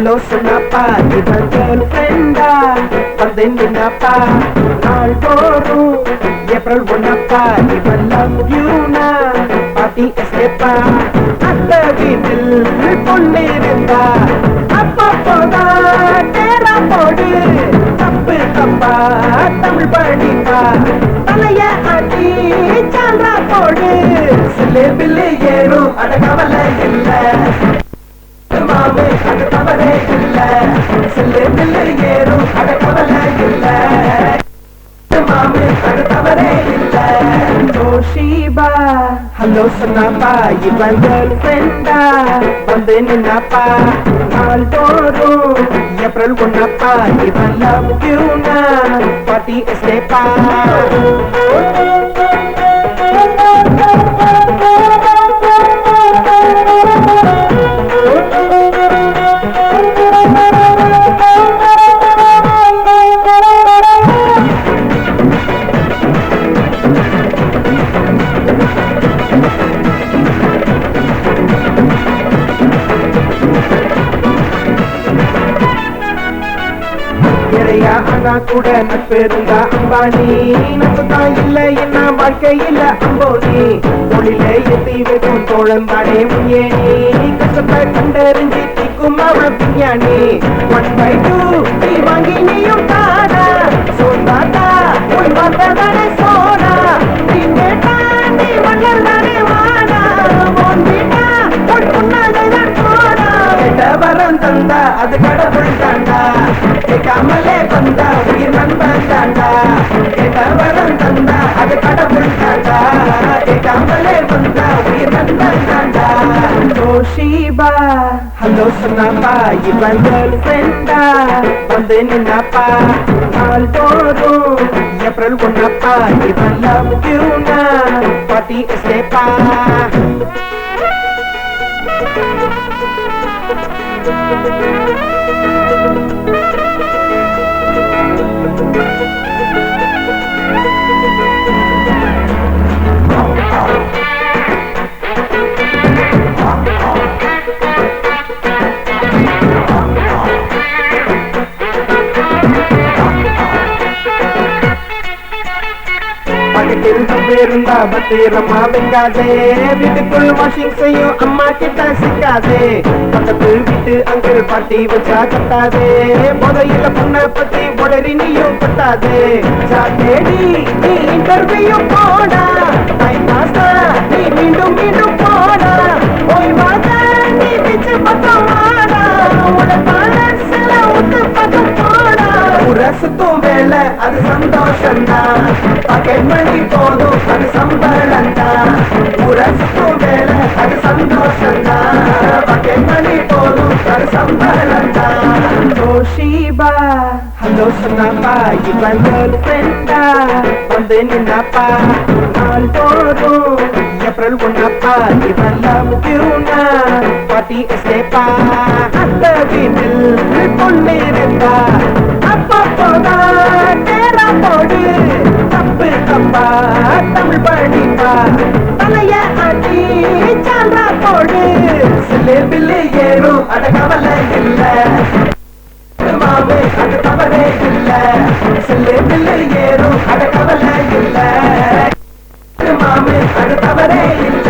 Hello சொன்னப்பா இவன் girl ஃப்ரெண்டா வந்து நின்னப்பா நாள் தோறும் ஏப்ரல் ஒன்னப்பா இவன் லவ் யூனா பாட்டி எஸ்கேப்பா அந்த வீட்டில் பொண்ணு இருந்தா அப்பப்போதான் நேரா போடு தப்பு தப்பா தமிழ் படிப்பா தலைய ஆட்டி சான்றா போடு சில்லு பில்லு ஏறும் அட கவலை இல்ல மாமே அது தவறே இல்ல சில்லு பில்லு ஏறும் அட கவலை இல்ல மாமே அது தவறே இல்ல தோஷிபா ஹலோ சொன்னப்பா இவன் கேர்ள் ஃப்ரெண்டா வந்து நின்னப்பா நாள் தோறும் ஏப்ரல் ஒன்னப்பா இவன் லவ் யூனா பாட்டி எஸ்கேப்பா ஆனா கூட நட்பு இருந்தா அம்பானி நட்பு தான் இல்ல என்ன வாழ்க்கையில அம்போனி தொழிலே எத்தி வைக்கும் தோழன் தானே முன்னேனி கஷ்டத்தை கண்டறிஞ்சி தீக்கும் அவன் விஞ்ஞானி 1/2 நீ வாங்கி நீயும் தானா சொன்னாதா உன் வார்த்தை தானே சோனா நீ கேட்டா நீ மன்னர் தானே வானா உன் வீட்டா உன் முன்னாடிதான் போனா கேட்ட வரம் தந்தா அது கடவுள் தாண்டா கேட்காமலே வந்தா உயிர் நண்பன் தாண்டா கேட்ட வரம் தந்தா அது கடவுள் தாண்டா கேட்காமலே வந்தா உயிர் நண்பன் தாண்டா தோஷிபா ஹலோ சொன்னப்பா இவன் கேர்ள் ஃப்ரெண்டா வந்து நின்னப்பா நாள் தோறும் ஏப்ரல் ஒன்னப்பா இவன் லவ் யூனா பாட்டி எஸ்கேப்பா இருந்தா பத்திரமா வைக்காதே வீட்டுக்குள் வாஷிங் செய்யும் அம்மா கிட்ட சிக்காதே பக்கத்து வீட்டு அங்கிள் பாட்டி வச்சா கட்டாதே முதல்ல பொண்ணை பத்தி உடறி நீயும் கட்டாதே சாட்டேடி நீ இன்டர்வியூ போடா டைம் பாஸ்டா நீ மீண்டும் மீண்டும் போடா ஓய்வாத நீ பிச்சு பக்கம் வாடா உடற்பான சில ஒத்து பக்கம் போடா ரசத்தும் வேலை அது சந்தோஷம்தான் பாக்கெட் மணி போதும் அது சம்பளம்தான் ரசத்தும் வேலை அது சந்தோஷம்தான் பாக்கெட் மணி போதும் அது சம்பளம்தான் தோஷிபா ஹலோ சொன்னப்பா இவன் கேர்ள் ஃப்ரெண்டா வந்து நின்னப்பா நாள் தோறும் ஏப்ரல் ஒன்னப்பா இவன் லவ் யூனா பாட்டி எஸ்கேப்பா அந்த வீட்டில் பொண்ணு இருந்தா அப்பப்போதான் நேரா போடு தப்பு தப்பா தமிழ் படிப்பா தலைய ஆட்டி சான்றா போடு சில்லு பில்லு ஏறும் அட கவலை இல்ல மாமே அது தவறே இல்ல சில்லு பில்லு ஏறும் அட கவலை இல்ல மாமே அது தவறே இல்ல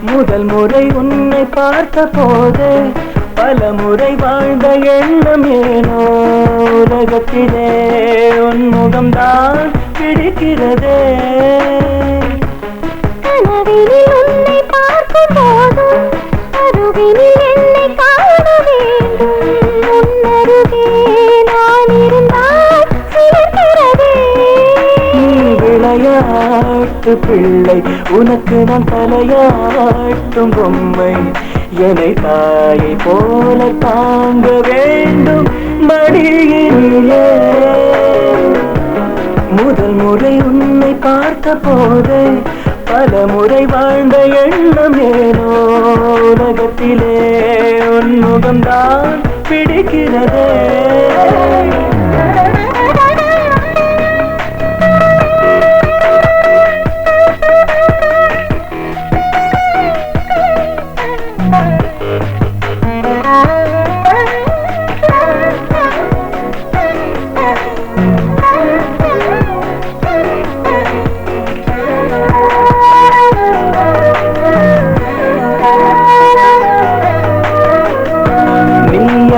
முதல் முறை உன்னை பார்த்த போது பல முறை வாழ்ந்த எண்ணம் ஏனோ உலகத்திலே உன் முகம்தான் பிடிக்கிறதே கனவினில் உன்னை பார்க்கும் போது அருகினில் என்னை காண வேண்டும் உன்னருகே நான் இருந்தால் சிலிர்க்கிறதே விளையாட்டு பிள்ளை, உனக்கு நான் தலையாட்டும் பொம்மை. என்னை தாயை போல தாங்க வேண்டும் மடியிலே. முதல் முறை உன்னை பார்த்த போதே பல முறை வாழ்ந்த எண்ணம் ஏனோ உலகத்திலே உன் முகம்தான் பிடிக்கிறதே.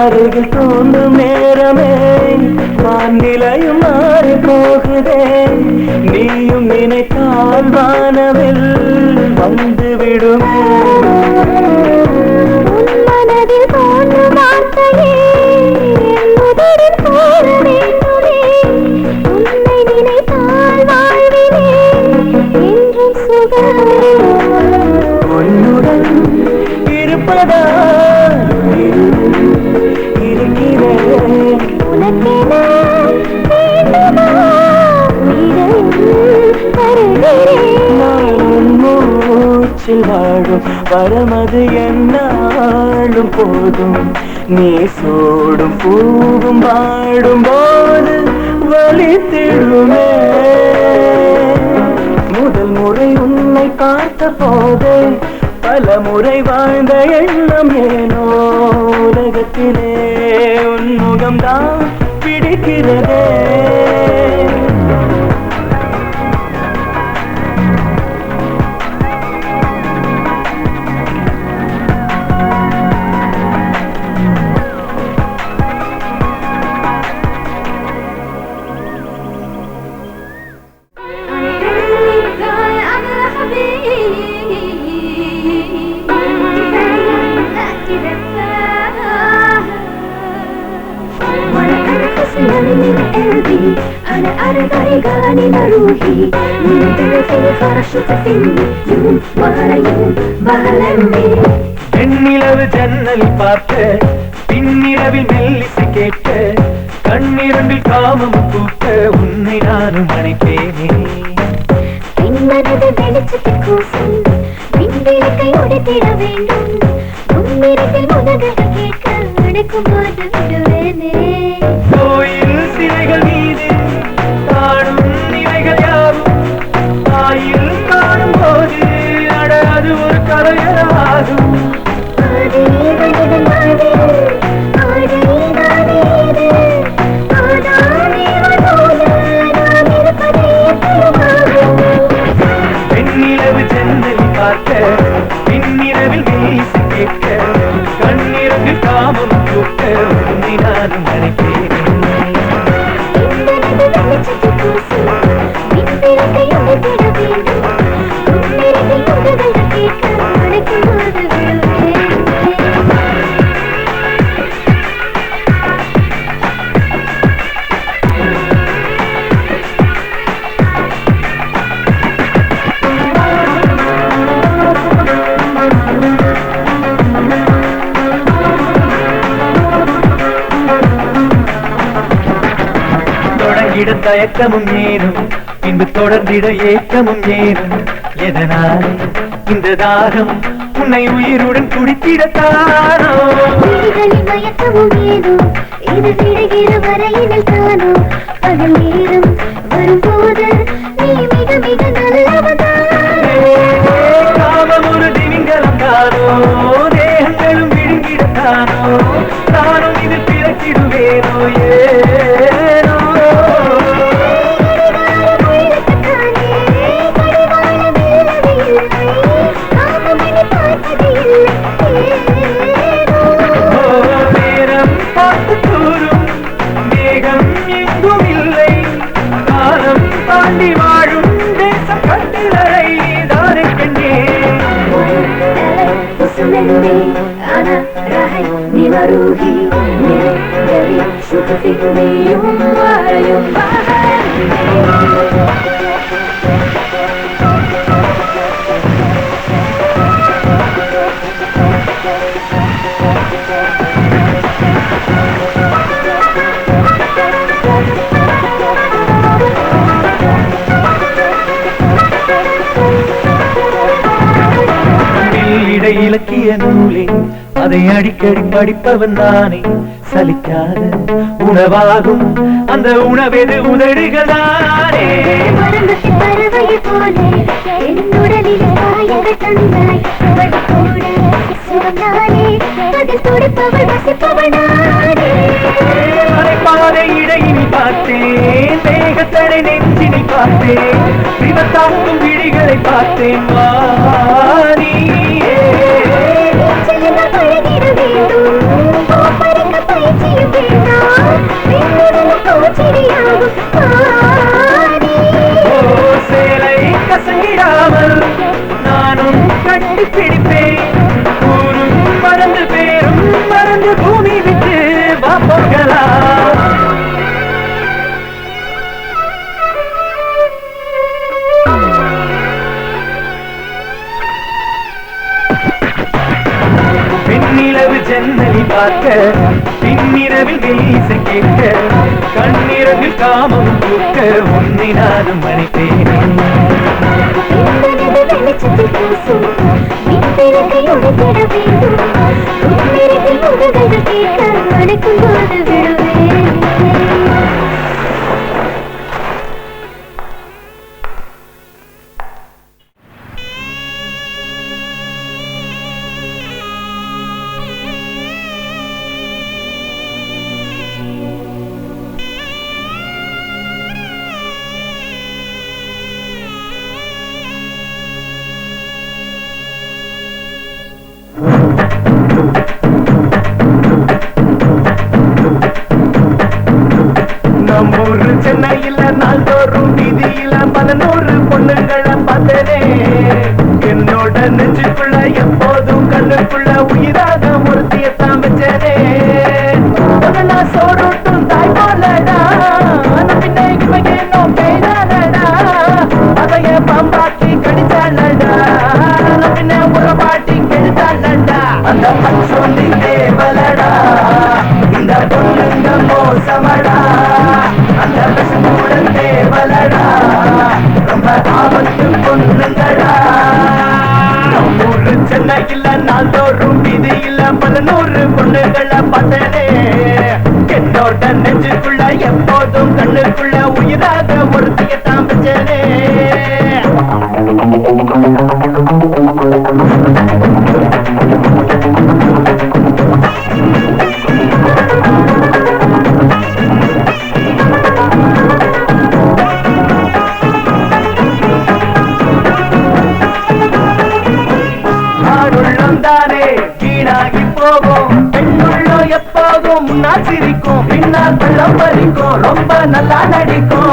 அருகில் தோன்றும் நேரமே வானிலையும் மாறி போகுதே. நீயும் நினைத்தால் வானவில் வந்து விடுமே. மனதில் தோன்றும் வார்த்தையே முதலில் போட வேண்டுமே. உன்னை நினைத்தால் வாழ்விலே என்றும் சுகமே. உன்னுடன் இருப்பதா வாழும் வரமது என்னாலும் போதும். நீ சூடும் பூவும் பாடும் போது வலித்திடுமே. முதல் முறை உன்னை பார்த்த போதே பல முறை வாழ்ந்த எண்ணம் ஏனோ உலகத்திலே உன் முகம்தான் பிடிக்கிறதே. أنا أرضى غاني روحي من تلفي فرشة فيني يوم ورا يوم بهلمي. பெண்ணிலவு ஜன்னல் பார்த்த பின்னிரவில் மெல்லிசை கேட்க கண்ணிரண்டில் காமம் பூக்க உன்னை நானும் அணைப்பேனே. பின்னரது வெளிச்சத்தை கூசும் விண்விளக்கை உடைத்திட வேண்டும். உன்னிரத்தில் உதகை கேட்க அடைக்கும் போது விடுவேனே. கோயில் சிலைகள் மீது காணும் நிலைகள் யாவும் தாயில் காணும் போது அடாது ஒரு கலையராகும். பெண்ணிலவு ஜன்னல் பார்க்க பின்னிரவில் வீசி கேட்க கண்ணிரவில் காமம் கூட்ட உன்னை நானும் அழைப்பேன். தயக்கமும் ஏனும் பின்பு தொடர்ந்திட ஏக்கமும் ஏனும். எதனால் இந்த தாகம் உன்னை உயிருடன் குடித்திடத்தானோ. மயக்கமும் ஏனும் இது விடுகிற வரையினில் தானோ. பகல் நேரம் வரும்போது நீ மிக மிக நல்லவதானோ. காமம் ஒரு திமிங்கலம் தானோ தேகங்களும் விழுங்கிடத்தானோ. நானும் இது பிறக்கிடுவேனோ ஏனோ. أنا راحي نيما روحي نيري داري شوف فيك يوم ورا يوم بحر. இலக்கிய நூலே அதை அடிக்கடி படிப்பவன் தானே சலிக்காத உணவாகும் அந்த உணவெது உதடுகளானே மறந்துட்டு பறவை போலே என்னுடலில் காயங்கள் தந்தாய் அவளோடு சுவந்தானே அதில் துடிப்பவள் வசிப்பவனானே மலைப்பாதை இடையினி பார்த்தேன் வேகத்தடை நெஞ்சினை பார்த்தேன் விபத்தாக்கும் விழிகளை பார்த்தேன் வாரியே பழகிட வேண்டும் பறிக்க பயிற்சியும் வேண்டாம் பூச்சிடியாகும் சேலை கசங்கிடாமல் நானும் கட்டி பிடிப்பேன் ஊரும் மறந்து பேரும் மறந்து பூமி விட்டு வா போகலாம் பின்னிரவு ஜன்னலில் பார்க்க பின்னிரவில் வீசை கேட்க கண்ணிரவில் காமம் தூக்க உன்னை நானும் மறைத்தேனே வெளிச்சத்தில் பூசும் இப்பிறகை உடைத்திட வேண்டும் உன்னிறகில் உதவிகள் கேட்க அணைக்கும் போது விடுவேன் நம்மூரு சென்னையில நாள்தோறும் வீதியில 11 பொண்ணுங்களை பார்த்தனே என்னோட நெஞ்சுக்குள்ள எப்போதும் கண்ணுக்குள்ள உயிராக ஒருத்தியத்தான் வச்சனே நான் சோறுட்டும் தாய் போலடா பின்ன இவனோ பேரானடா அதைய பாம்பாட்டி கடிச்சாலடா பின்ன உறவாட்டி கெடுத்தாலடா அந்த பச்சோந்தி தேவலடா இந்த பொண்ணுங்க மோசமடா அந்த விஷமுடன் தேவலடா ரொம்ப ஆபத்து பொண்ணுங்கடா நம்மூரு சென்னையில நாள்தோறும் வீதியில 11 பொண்ணுகளை பார்த்தனே என்னோட நெஞ்சுக்குள்ள எப்போதும் கண்ணுக்குள்ள உயிராக ஒருத்தியத்தான் வச்சனே தானே வீணாகி போகும் பெண்ணுள்ளோ எப்போதும் முன்னால் சிரிக்கும் பின்னால் பள்ளம் பறிக்கும் ரொம்ப நல்லா நடிக்கும்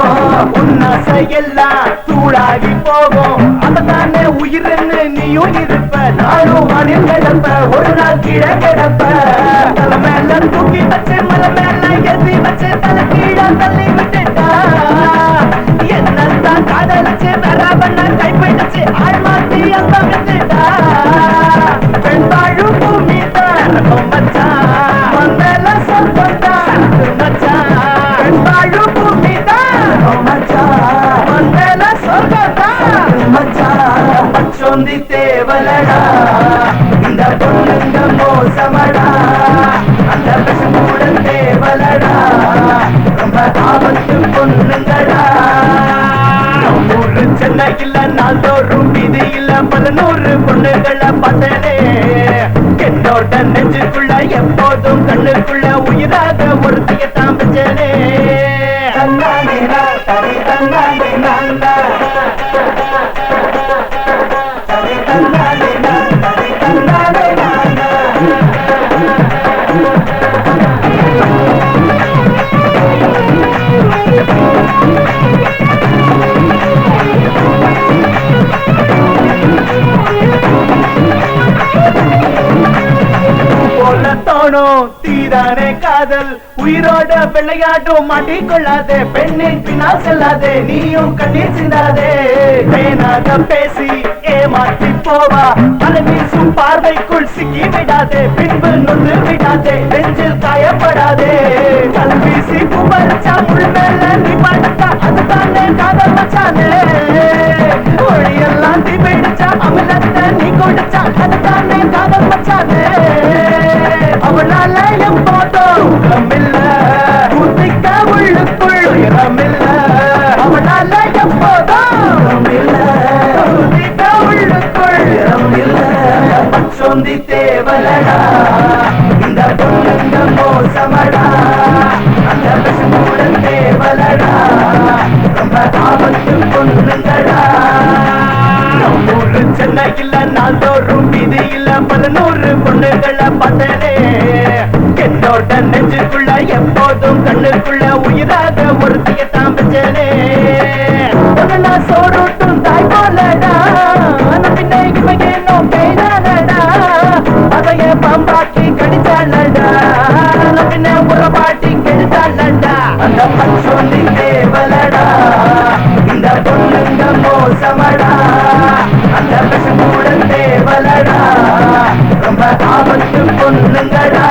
உன்னாசை எல்லாம் தூளாகி போகும் அததானே உயிர்ன்னு நீயும் இருப்ப நானும் மணில் கிடப்ப ஒரு நாள் கீழே கிடப்ப தலை மேல தூக்கி வச்சு மலை மேல எதி வச்சு தலை கீழே தள்ளி விட்டுட்டா என்னத்தான் காதலிச்சு வராவண்ண கைப்பிடிச்சு ஆள் மாத்தி அந்த விட்டுட்டா பெண் வாழும் பூமி தான் மச்சான் மந்தல சொந்தத்தான் மச்சான் பெண் வாழும் பூமி தான் மச்சான் மந்தல சொந்தத்தான் மச்சான் பச்சோந்தி தேவலடா இந்த பொண்ணுங்க மோசமடா அந்த விஷமுடன் தேவலடா ரொம்ப ஆபத்து பொண்ணுங்கடா நம்மூரு சென்னையில நாள்தோறும் வீதியில 11 பொண்ணுகளை பார்த்தனே என்னோட நெஞ்சுக்குள்ள எப்போதும் கண்ணுக்குள்ள உயிராக ஒருத்தியத்தான் வச்சனே தோணும் தீரானே காதல் உயிரோட விளையாட்டும் மாட்டிக்கொள்ளாதே பெண்ணின் பின்னால் செல்லாதே நீயும் கண்ணீர் சிந்தாதே வேணாக பேசி ஏமாற்றி போவா தலை வீசும் பார்வைக்குள் சிக்கி விடாதே பின்பு நொந்து விடாதே நெஞ்சில் காயப்படாதே தலை வீசி குமரிச்சா முள் மேல நீ படுத்தா அதுதானே காதல் மச்சானே ஒளியெல்லாம் தீ பிடிச்சா அமிலத்தை நீ கொடுச்சா அதுதானே செல்லடா ஊரு சென்னை இல்ல நாள்தோறும் வீதி இல்ல 11 பொண்ணுகளை பார்த்தனே என்னோட நெஞ்சுக்குள்ள எப்போதும் கண்ணுக்குள்ள உயிராக ஒருத்தியத்தான் வச்சனே நான் சோறுட்டும் தாய் போலடா பின்ன இமையேனோ கைதானடா அதைய பாம்பாட்டி கடிச்சாலடா பின்ன உறவாட்டி கெடுத்தாலடா அந்த பச்சோலி தேவலடா இந்த பொண்ணுங்க மோசமடா அந்த விஷம் கூட தேவலடா ரொம்ப ஆபத்து பொண்ணுங்கடா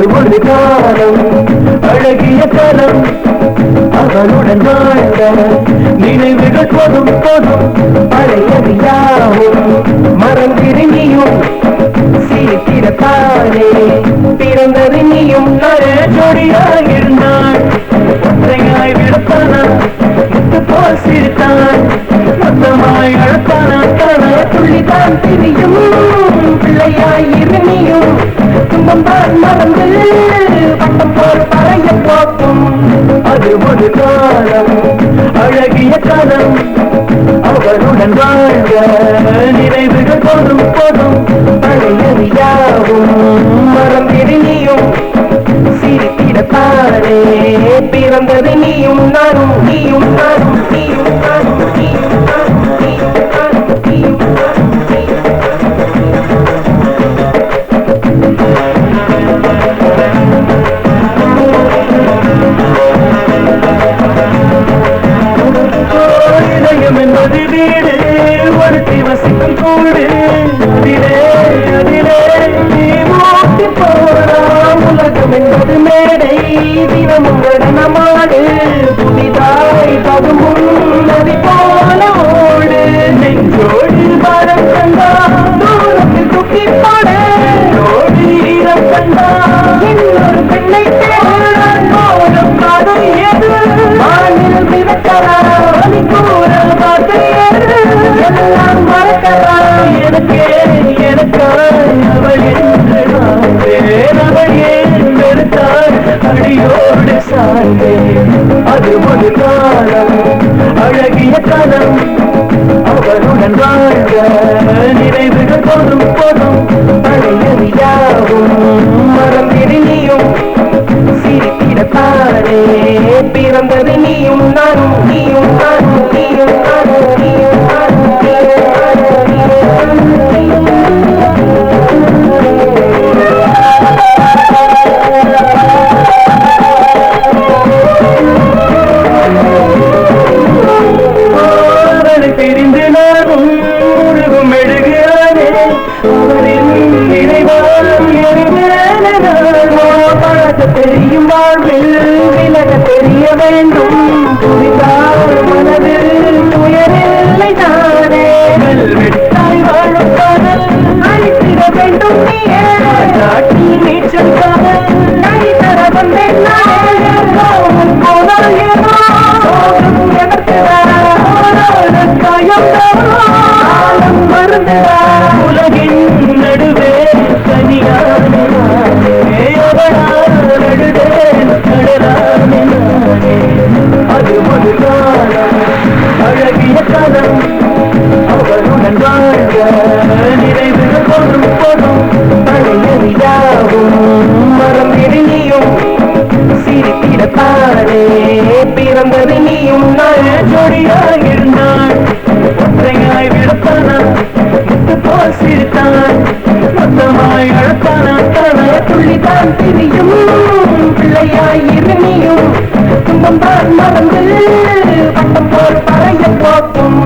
ஒரு காலம் அழகிய காலம் அவனுடன் வாழ்ந்த நினைவுகள் போதும் போதும் பழையறியாவும் மறந்திருந்தியும் சீக்கிரத்தானே பிறந்தது நீயும் ஜோடியாக இருந்தான் ஒற்றையாய் விடத்தானா முத்து போல் சிரித்தான் மொத்தமாய் அழத்தானா தானா துள்ளித்தான் திரியும் பிள்ளையாய் இருந்தியும் துன்பம்தான் மறந்து பட்டம் போல் பழைய போக்கும் அது ஒரு காலம் அழகிய காலம் அவருடன் வாழ்க நிறைவுகள் போதும் போதும் பழையறியாவும் மறந்திருந்தியும் சிரித்திடத்தானே பிறந்தது நீயும் நானும் நீயும் நானும் நீயும் நானும் நீயும் நானும் நீயும் நானும் நீயும் இதயம் என்பது வீடு ஒருத்தி வசிக்கும் கூடு அதிலே அதிலே நீ மூட்டி போறாம் உலகம் என்பது மேடை தினமும் நடனமாடு புதிதாய் தகுமும் நதி போல ஓடு நெஞ்சோடு பாரம் கண்டா தூரத்தில் தூக்கி போட ஓடி ஈரம் கண்டா இன்னொரு பெண்ணை தேடான் போதும் காதும் எது வானில் மிதக்கலாம் கூற பார்த்து எல்லாம் மறக்கலாம் எனக்கே எனக்காய் அவள் என்று வாழ்ந்தேன் அவள் ஏன் வெறுத்தாள் அடியோடு சாய்ந்தேன் அது ஒரு காலம் அழகிய காலம் அவருடன் வாழ்க நிறைவுகள் போதும் போதும் பழையறியாவும் மறந்திருந்தியும் சிரித்திடத்தானே பிறந்தது நீயும் நானும் நீயும் நானும் நீயும் நானும் நீயும் நானும் அவனை பிரிந்து நானும் முழுகும் மெழுகானே அவரின் நினைவால் பழக்க தெரியும் வாழ்வில் விலக தெரிய வேண்டும் புரிந்தால் மனதில் துயரில்லை தானே விட்டாய் வாழும் காதல் அழித்திட வேண்டும் நீயே நாட்டில் நீச்சல் காதல் கை தர வந்தேன் போனால் ஏதோ எனக்கு காயம் காலம் மருந்து உலகின் நடுவே தனியானே அது ஒரு காலம் அழகிய காலம் அவருடன் வாழ்க நிறைவுகள் போதும் போதும் பழையறியாவும் மறந்திருந்தியும் சிரித்திடத்தானே பிறந்தது நீயும் நான் ஜோடியாக இருந்தான் ஒற்றையாய் விடத்தானா முத்து போல் சிரித்தான் மொத்தமாய் அழத்தானா தானா துள்ளித்தான் திரியும் பிள்ளையாய் இருந்தியும் துன்பம் தான் மறந்து பட்டம் போல் பழைய போக்கும்